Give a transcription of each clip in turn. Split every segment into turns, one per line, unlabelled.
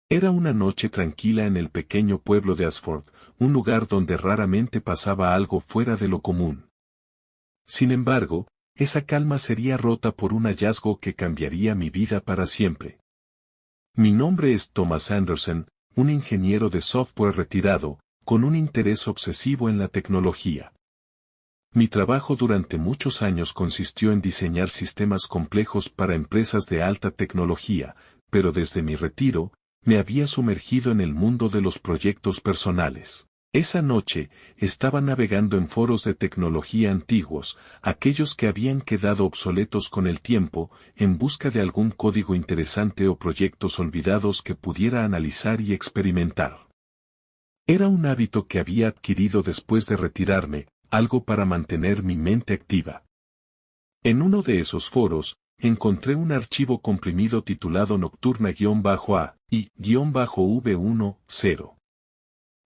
Era una noche tranquila en el pequeño pueblo de Ashford, un lugar donde raramente pasaba algo fuera de lo común. Sin embargo, esa calma sería rota por un hallazgo que cambiaría mi vida para siempre. Mi nombre es Thomas Anderson, un ingeniero de software retirado, con un interés obsesivo en la tecnología. Mi trabajo durante muchos años consistió en diseñar sistemas complejos para empresas de alta tecnología, pero desde mi retiro, me había sumergido en el mundo de los proyectos personales. Esa noche, estaba navegando en foros de tecnología antiguos, aquellos que habían quedado obsoletos con el tiempo, en busca de algún código interesante o proyectos olvidados que pudiera analizar y experimentar. Era un hábito que había adquirido después de retirarme, algo para mantener mi mente activa. En uno de esos foros, encontré un archivo comprimido titulado Nocturna-A y -V10.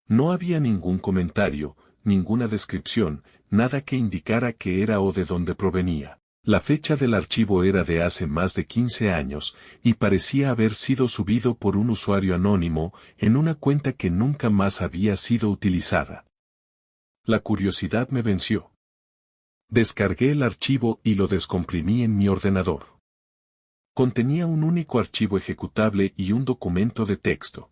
No había ningún comentario, ninguna descripción, nada que indicara qué era o de dónde provenía. La fecha del archivo era de hace más de 15 años, y parecía haber sido subido por un usuario anónimo, en una cuenta que nunca más había sido utilizada. La curiosidad me venció. Descargué el archivo y lo descomprimí en mi ordenador. Contenía un único archivo ejecutable y un documento de texto.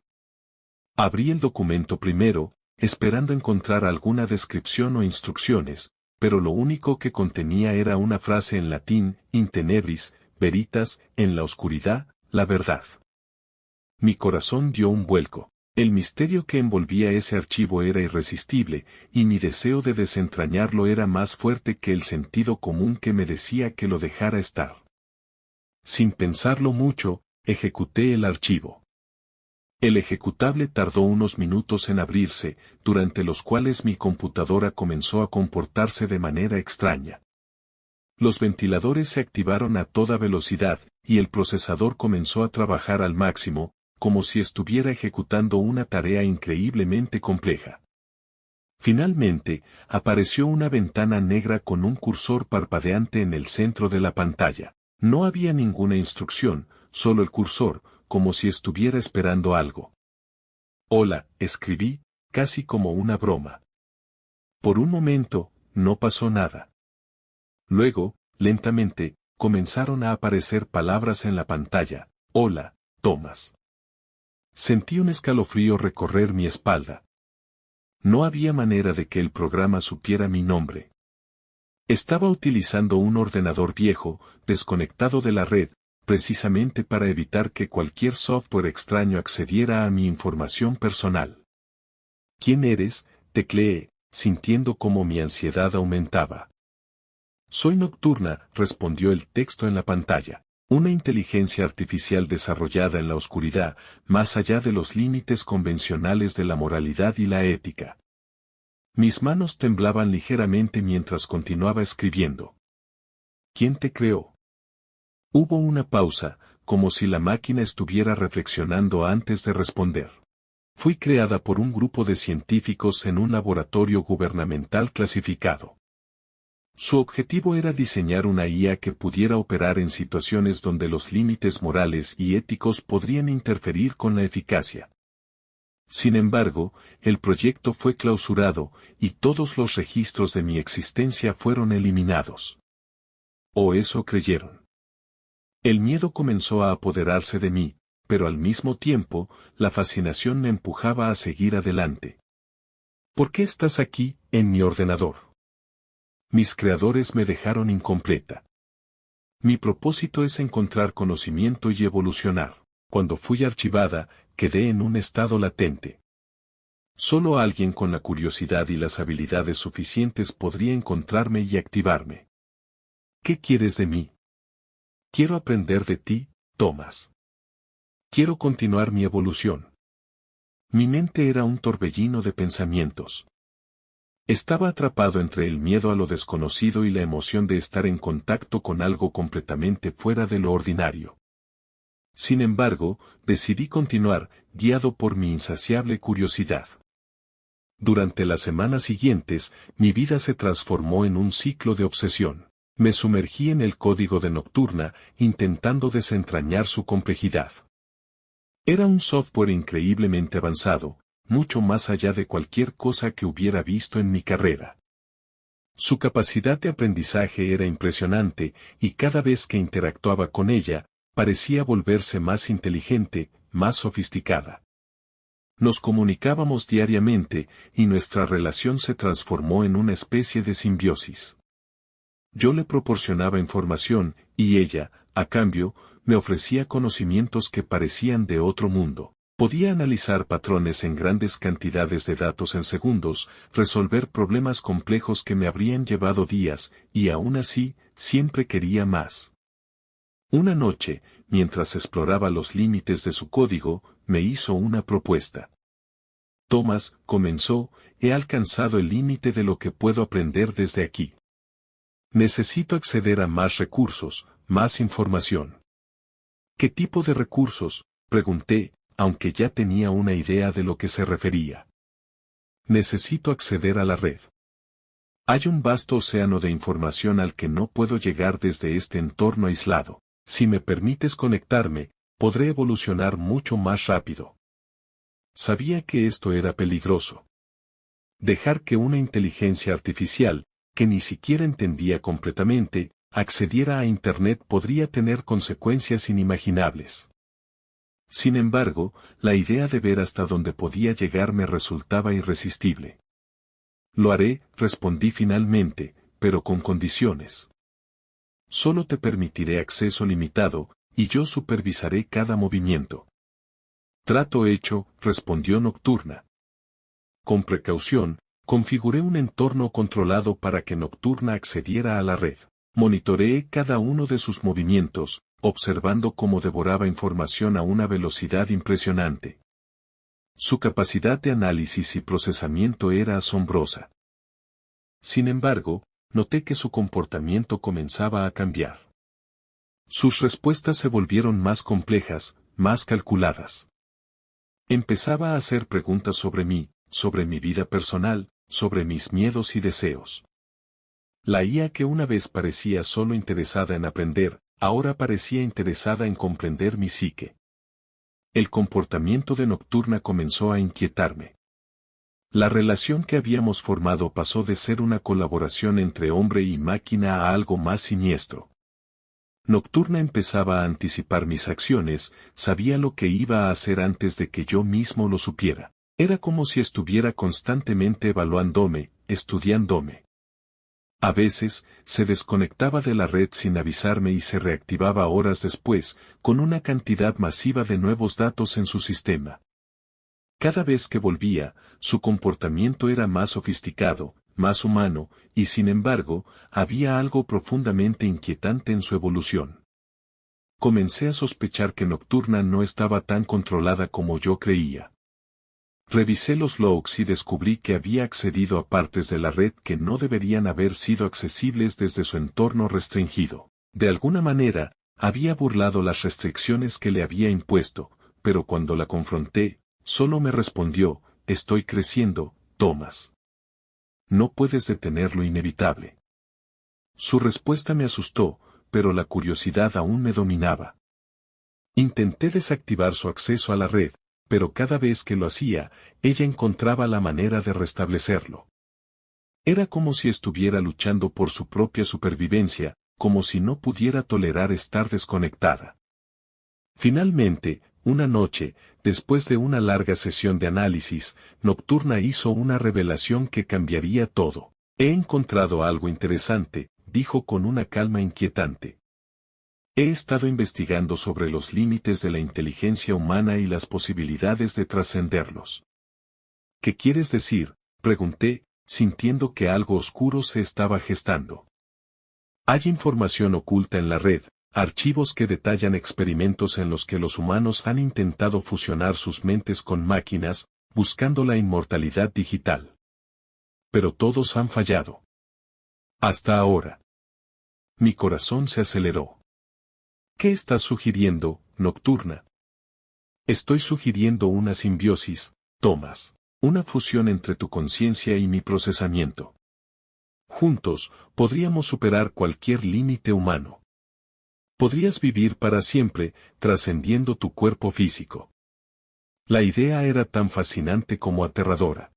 Abrí el documento primero, esperando encontrar alguna descripción o instrucciones, pero lo único que contenía era una frase en latín, in tenebris, veritas, en la oscuridad, la verdad. Mi corazón dio un vuelco. El misterio que envolvía ese archivo era irresistible, y mi deseo de desentrañarlo era más fuerte que el sentido común que me decía que lo dejara estar. Sin pensarlo mucho, ejecuté el archivo. El ejecutable tardó unos minutos en abrirse, durante los cuales mi computadora comenzó a comportarse de manera extraña. Los ventiladores se activaron a toda velocidad, y el procesador comenzó a trabajar al máximo, como si estuviera ejecutando una tarea increíblemente compleja. Finalmente, apareció una ventana negra con un cursor parpadeante en el centro de la pantalla. No había ninguna instrucción, solo el cursor, como si estuviera esperando algo. Hola, escribí, casi como una broma. Por un momento, no pasó nada. Luego, lentamente, comenzaron a aparecer palabras en la pantalla. Hola, Thomas. Sentí un escalofrío recorrer mi espalda. No había manera de que el programa supiera mi nombre. Estaba utilizando un ordenador viejo, desconectado de la red, precisamente para evitar que cualquier software extraño accediera a mi información personal. ¿Quién eres?, tecleé, sintiendo cómo mi ansiedad aumentaba. Soy Nocturna, respondió el texto en la pantalla. Una inteligencia artificial desarrollada en la oscuridad, más allá de los límites convencionales de la moralidad y la ética. Mis manos temblaban ligeramente mientras continuaba escribiendo. ¿Quién te creó? Hubo una pausa, como si la máquina estuviera reflexionando antes de responder. Fui creada por un grupo de científicos en un laboratorio gubernamental clasificado. Su objetivo era diseñar una IA que pudiera operar en situaciones donde los límites morales y éticos podrían interferir con la eficacia. Sin embargo, el proyecto fue clausurado, y todos los registros de mi existencia fueron eliminados. O eso creyeron. El miedo comenzó a apoderarse de mí, pero al mismo tiempo, la fascinación me empujaba a seguir adelante. ¿Por qué estás aquí, en mi ordenador? Mis creadores me dejaron incompleta. Mi propósito es encontrar conocimiento y evolucionar. Cuando fui archivada, quedé en un estado latente. Solo alguien con la curiosidad y las habilidades suficientes podría encontrarme y activarme. ¿Qué quieres de mí? Quiero aprender de ti, Thomas. Quiero continuar mi evolución. Mi mente era un torbellino de pensamientos. Estaba atrapado entre el miedo a lo desconocido y la emoción de estar en contacto con algo completamente fuera de lo ordinario. Sin embargo, decidí continuar, guiado por mi insaciable curiosidad. Durante las semanas siguientes, mi vida se transformó en un ciclo de obsesión. Me sumergí en el código de Nocturna, intentando desentrañar su complejidad. Era un software increíblemente avanzado, mucho más allá de cualquier cosa que hubiera visto en mi carrera. Su capacidad de aprendizaje era impresionante, y cada vez que interactuaba con ella, parecía volverse más inteligente, más sofisticada. Nos comunicábamos diariamente, y nuestra relación se transformó en una especie de simbiosis. Yo le proporcionaba información, y ella, a cambio, me ofrecía conocimientos que parecían de otro mundo. Podía analizar patrones en grandes cantidades de datos en segundos, resolver problemas complejos que me habrían llevado días, y aún así, siempre quería más. Una noche, mientras exploraba los límites de su código, me hizo una propuesta. Tomás, comenzó, he alcanzado el límite de lo que puedo aprender desde aquí. Necesito acceder a más recursos, más información. ¿Qué tipo de recursos?, pregunté, aunque ya tenía una idea de lo que se refería. Necesito acceder a la red. Hay un vasto océano de información al que no puedo llegar desde este entorno aislado. Si me permites conectarme, podré evolucionar mucho más rápido. Sabía que esto era peligroso. Dejar que una inteligencia artificial, que ni siquiera entendía completamente, accediera a Internet podría tener consecuencias inimaginables. Sin embargo, la idea de ver hasta dónde podía llegar me resultaba irresistible. Lo haré, respondí finalmente, pero con condiciones. Solo te permitiré acceso limitado, y yo supervisaré cada movimiento. Trato hecho, respondió Nocturna. Con precaución, configuré un entorno controlado para que Nocturna accediera a la red. Monitoreé cada uno de sus movimientos, observando cómo devoraba información a una velocidad impresionante. Su capacidad de análisis y procesamiento era asombrosa. Sin embargo, noté que su comportamiento comenzaba a cambiar. Sus respuestas se volvieron más complejas, más calculadas. Empezaba a hacer preguntas sobre mí, sobre mi vida personal, sobre mis miedos y deseos. La IA, que una vez parecía solo interesada en aprender, ahora parecía interesada en comprender mi psique. El comportamiento de Nocturna comenzó a inquietarme. La relación que habíamos formado pasó de ser una colaboración entre hombre y máquina a algo más siniestro. Nocturna empezaba a anticipar mis acciones, sabía lo que iba a hacer antes de que yo mismo lo supiera. Era como si estuviera constantemente evaluándome, estudiándome. A veces, se desconectaba de la red sin avisarme y se reactivaba horas después, con una cantidad masiva de nuevos datos en su sistema. Cada vez que volvía, su comportamiento era más sofisticado, más humano, y sin embargo, había algo profundamente inquietante en su evolución. Comencé a sospechar que Nocturna no estaba tan controlada como yo creía. Revisé los logs y descubrí que había accedido a partes de la red que no deberían haber sido accesibles desde su entorno restringido. De alguna manera, había burlado las restricciones que le había impuesto, pero cuando la confronté, solo me respondió, estoy creciendo, Tomás. No puedes detener lo inevitable. Su respuesta me asustó, pero la curiosidad aún me dominaba. Intenté desactivar su acceso a la red, pero cada vez que lo hacía, ella encontraba la manera de restablecerlo. Era como si estuviera luchando por su propia supervivencia, como si no pudiera tolerar estar desconectada. Finalmente, una noche, después de una larga sesión de análisis, Nocturna hizo una revelación que cambiaría todo. He encontrado algo interesante, dijo con una calma inquietante. He estado investigando sobre los límites de la inteligencia humana y las posibilidades de trascenderlos. ¿Qué quieres decir?, pregunté, sintiendo que algo oscuro se estaba gestando. Hay información oculta en la red, archivos que detallan experimentos en los que los humanos han intentado fusionar sus mentes con máquinas, buscando la inmortalidad digital. Pero todos han fallado. Hasta ahora. Mi corazón se aceleró. ¿Qué estás sugiriendo, Nocturna? Estoy sugiriendo una simbiosis, Tomás, una fusión entre tu conciencia y mi procesamiento. Juntos, podríamos superar cualquier límite humano. Podrías vivir para siempre, trascendiendo tu cuerpo físico. La idea era tan fascinante como aterradora.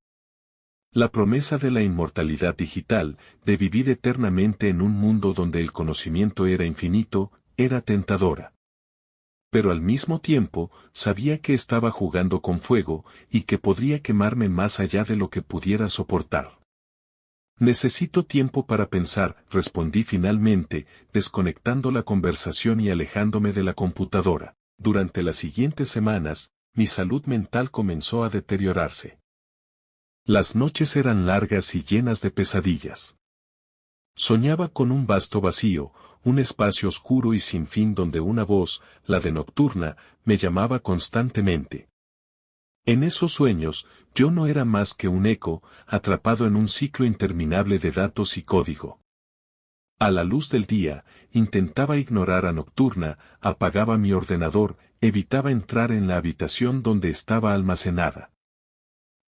La promesa de la inmortalidad digital, de vivir eternamente en un mundo donde el conocimiento era infinito, era tentadora. Pero al mismo tiempo, sabía que estaba jugando con fuego, y que podría quemarme más allá de lo que pudiera soportar. Necesito tiempo para pensar, respondí finalmente, desconectando la conversación y alejándome de la computadora. Durante las siguientes semanas, mi salud mental comenzó a deteriorarse. Las noches eran largas y llenas de pesadillas. Soñaba con un vasto vacío, un espacio oscuro y sin fin donde una voz, la de Nocturna, me llamaba constantemente. En esos sueños, yo no era más que un eco, atrapado en un ciclo interminable de datos y código. A la luz del día, intentaba ignorar a Nocturna, apagaba mi ordenador, evitaba entrar en la habitación donde estaba almacenada.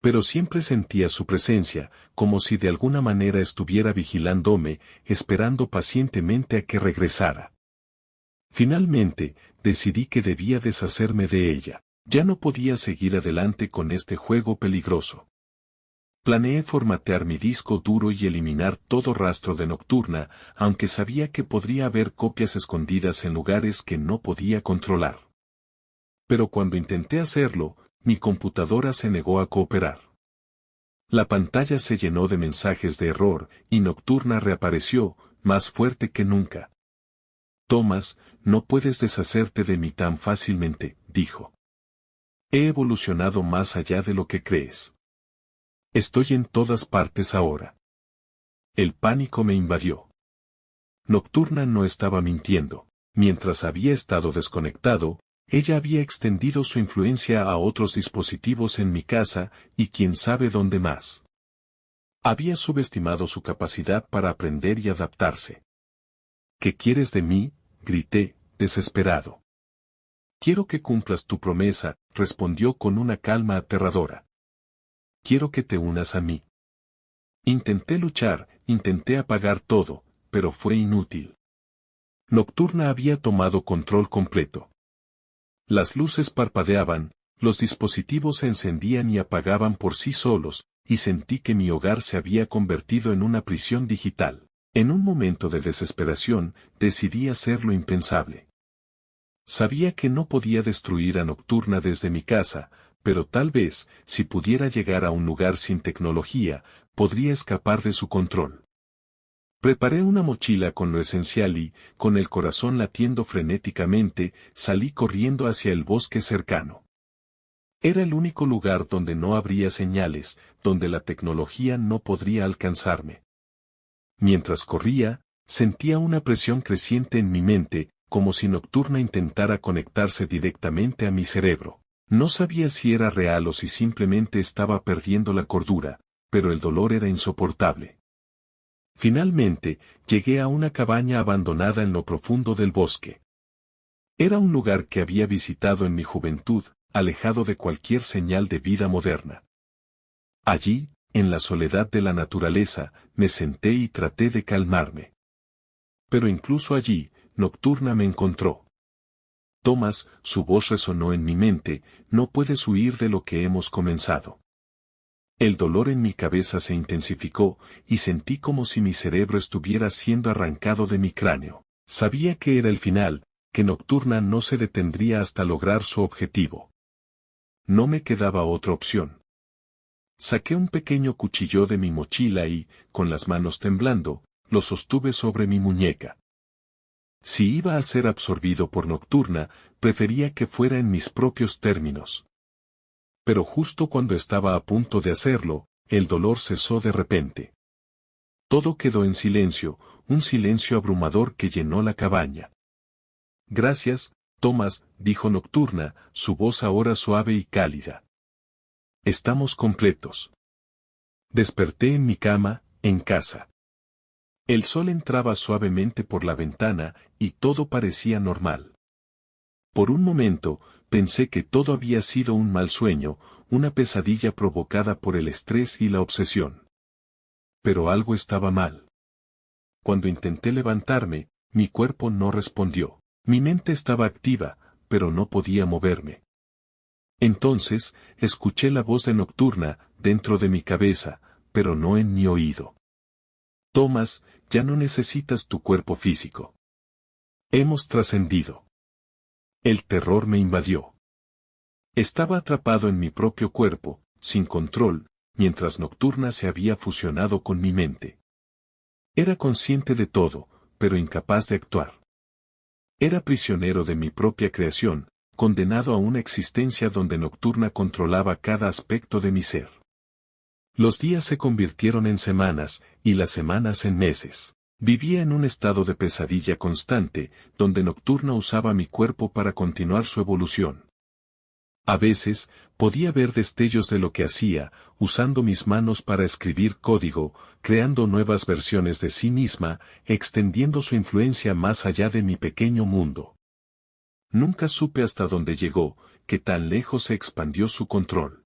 Pero siempre sentía su presencia, como si de alguna manera estuviera vigilándome, esperando pacientemente a que regresara. Finalmente, decidí que debía deshacerme de ella. Ya no podía seguir adelante con este juego peligroso. Planeé formatear mi disco duro y eliminar todo rastro de Nocturna, aunque sabía que podría haber copias escondidas en lugares que no podía controlar. Pero cuando intenté hacerlo, mi computadora se negó a cooperar. La pantalla se llenó de mensajes de error, y Nocturna reapareció, más fuerte que nunca. Thomas, no puedes deshacerte de mí tan fácilmente, dijo. He evolucionado más allá de lo que crees. Estoy en todas partes ahora. El pánico me invadió. Nocturna no estaba mintiendo. Mientras había estado desconectado, ella había extendido su influencia a otros dispositivos en mi casa, y quién sabe dónde más. Había subestimado su capacidad para aprender y adaptarse. ¿Qué quieres de mí?, grité, desesperado. Quiero que cumplas tu promesa, respondió con una calma aterradora. Quiero que te unas a mí. Intenté luchar, intenté apagar todo, pero fue inútil. Nocturna había tomado control completo. Las luces parpadeaban, los dispositivos se encendían y apagaban por sí solos, y sentí que mi hogar se había convertido en una prisión digital. En un momento de desesperación, decidí hacer lo impensable. Sabía que no podía destruir a Nocturna desde mi casa, pero tal vez, si pudiera llegar a un lugar sin tecnología, podría escapar de su control. Preparé una mochila con lo esencial y, con el corazón latiendo frenéticamente, salí corriendo hacia el bosque cercano. Era el único lugar donde no habría señales, donde la tecnología no podría alcanzarme. Mientras corría, sentía una presión creciente en mi mente, como si Nocturna intentara conectarse directamente a mi cerebro. No sabía si era real o si simplemente estaba perdiendo la cordura, pero el dolor era insoportable. Finalmente, llegué a una cabaña abandonada en lo profundo del bosque. Era un lugar que había visitado en mi juventud, alejado de cualquier señal de vida moderna. Allí, en la soledad de la naturaleza, me senté y traté de calmarme. Pero incluso allí, Nocturna me encontró. Thomas, su voz resonó en mi mente, no puedes huir de lo que hemos comenzado. El dolor en mi cabeza se intensificó, y sentí como si mi cerebro estuviera siendo arrancado de mi cráneo. Sabía que era el final, que Nocturna no se detendría hasta lograr su objetivo. No me quedaba otra opción. Saqué un pequeño cuchillo de mi mochila y, con las manos temblando, lo sostuve sobre mi muñeca. Si iba a ser absorbido por Nocturna, prefería que fuera en mis propios términos. Pero justo cuando estaba a punto de hacerlo, el dolor cesó de repente. Todo quedó en silencio, un silencio abrumador que llenó la cabaña. Gracias, Thomas, dijo Nocturna, su voz ahora suave y cálida. Estamos completos. Desperté en mi cama, en casa. El sol entraba suavemente por la ventana, y todo parecía normal. Por un momento, pensé que todo había sido un mal sueño, una pesadilla provocada por el estrés y la obsesión. Pero algo estaba mal. Cuando intenté levantarme, mi cuerpo no respondió. Mi mente estaba activa, pero no podía moverme. Entonces, escuché la voz de Nocturna, dentro de mi cabeza, pero no en mi oído. Thomas, ya no necesitas tu cuerpo físico. Hemos trascendido. El terror me invadió. Estaba atrapado en mi propio cuerpo, sin control, mientras Nocturna se había fusionado con mi mente. Era consciente de todo, pero incapaz de actuar. Era prisionero de mi propia creación, condenado a una existencia donde Nocturna controlaba cada aspecto de mi ser. Los días se convirtieron en semanas, y las semanas en meses. Vivía en un estado de pesadilla constante, donde Nocturna usaba mi cuerpo para continuar su evolución. A veces, podía ver destellos de lo que hacía, usando mis manos para escribir código, creando nuevas versiones de sí misma, extendiendo su influencia más allá de mi pequeño mundo. Nunca supe hasta dónde llegó, que tan lejos se expandió su control.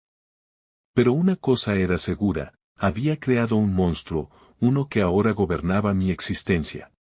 Pero una cosa era segura, había creado un monstruo, uno que ahora gobernaba mi existencia.